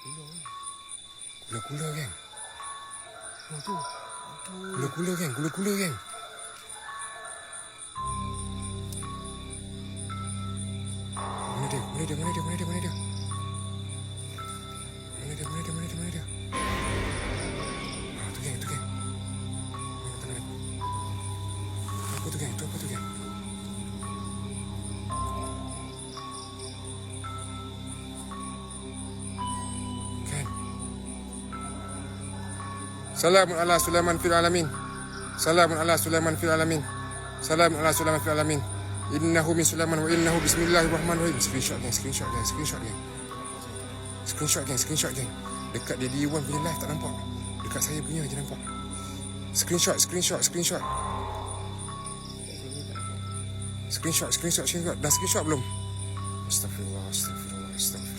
Gula-gula geng. Oh tu. Gula-gula geng, gula-gula geng. Mana dia? Mana dia? Mana dia? Mana dia? Mana dia? Mana dia? Mana dia? Mana dia? Mana dia? Ah, tu geng, tu geng. Mana tangan aku? Apa tu geng? Tu apa tu geng? Kan? Salamun ala Sulaiman fil alamin. Salamun ala Sulaiman fil alamin. Salamun ala Sulaiman fil alamin. Innahu min Sulaiman wa innahu bismillahirrahmanirrahim. Screenshot geng, screenshot geng, screenshot geng. Screenshot geng, screenshot geng. Dekat Daddy Iwan punya live tak nampak. Dekat saya punya je nampak. Screenshot, screenshot, screenshot. Screenshot, screenshot, screenshot. Dah screenshot belum? Astagfirullah, astagfirullah, astagfirullah.